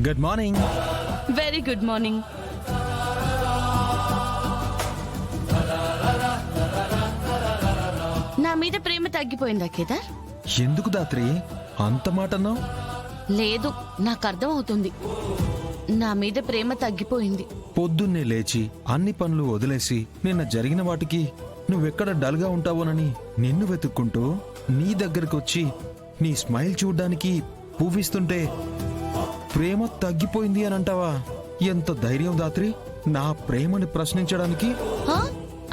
Good morning. Very good morning. నా మీద ప్రేమ తగ్గిపోయిందా కేదార్? ఎందుకు దాత్రి అంత మాట అన్నావు? లేదు, నాకు అర్థం అవుతుంది. నా మీద ప్రేమ తగ్గిపోయింది. పొద్దున్నే లేచి అన్ని పనులు వదిలేసి నిన్న జరిగిన వాటికి నువ్వెక్కడ డల్గా ఉంటావోనని నిన్ను వెతుక్కుంటూ నీ దగ్గరకు వచ్చి నీ స్మైల్ చూడ్డానికి పువ్విస్తుంటే ప్రేమ తగ్గిపోయింది అని అంటావా? ఎంత ధైర్యం దాత్రి నా ప్రేమని ప్రశ్నించడానికి? హా?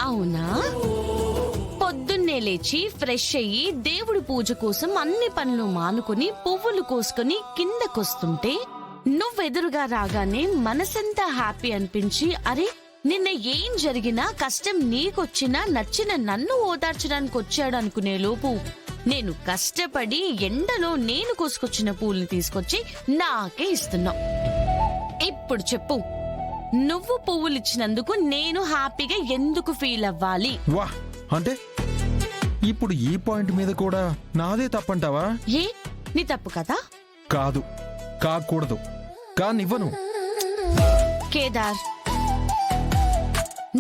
అవునా? పొద్దున్నే లేచి ఫ్రెష్ అయ్యి దేవుడి పూజ కోసం అన్ని పనులు మానుకుని పువ్వులు కోసుకుని కిందకొస్తుంటే నువ్వెదురుగా రాగానే మనసంతా హ్యాపీ అనిపించి, అరే నిన్న ఏం జరిగినా కష్టం నీకొచ్చినా నచ్చిన నన్ను ఓదార్చడానికి వచ్చాడు అనుకునే లోపు నేను కష్టపడి ఎండలో నేను కోసుకొచ్చిన పూల్ని తీసుకొచ్చి నాకే ఇస్తున్నావు. ఇప్పుడు చెప్పు, నువ్వు పువ్వులిచ్చినందుకు నేను హ్యాపీగా ఎందుకు ఫీల్ అవ్వాలి? వా, అంటే ఇప్పుడు ఈ పాయింట్ మీద కూడా నాదే తప్పంటావా? ఏ నీ తప్పు కదా? కాదు, కాకూడదు, కానివ్వను. కేదార్,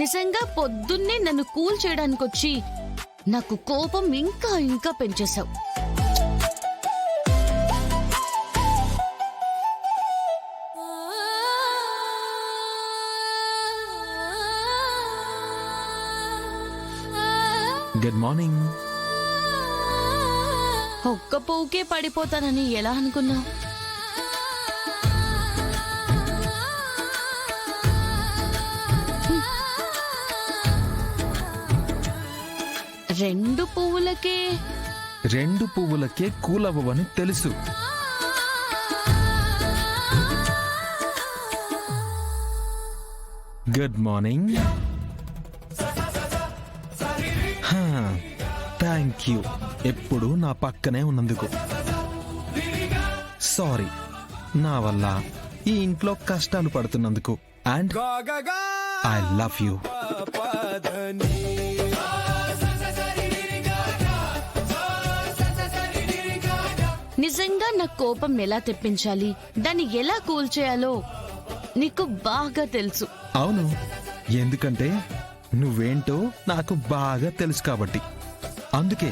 నిజంగా పొద్దున్నే నన్ను కూల్ చేయడానికి వచ్చి నాకు కోపం ఇంకా ఇంకా పెంచేశావు. Good morning. ఒక్క పువ్వుకే పడిపోతానని ఎలా అనుకున్నావు? రెండు పువ్వులకే కూలవ్వని తెలుసు. Good morning. థ్యాంక్ యూ ఎప్పుడు నా పక్కనే ఉన్నందుకు. సారీ నా వల్ల ఈ ఇంట్లో కష్టాలు పడుతున్నందుకు. And I love you. నిజంగా నా కోపం ఎలా తెప్పించాలి, దాన్ని ఎలా కూల్ చేయాలో నీకు బాగా తెలుసు. అవును, ఎందుకంటే నువ్వేంటో నాకు బాగా తెలుసు కాబట్టి. అందుకే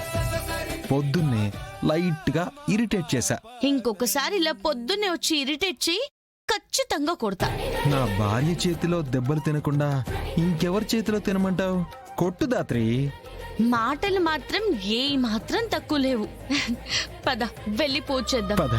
పొద్దున్నే లైట్ గా ఇరిటేట్ చేశా. ఇంకొకసారి ఇలా పొద్దున్నే వచ్చి ఇరిటేట్ చేయి, ఖచ్చితంగా కొడతా. నా భార్య చేతిలో దెబ్బలు తినకుండా ఇంకెవరి చేతిలో తినమంటావు? కొట్టు దాత్రి. మాటలు మాత్రం ఏ మాత్రం తక్కువ లేవు. పద వెళ్ళి పూజ చేద్దాం. పద.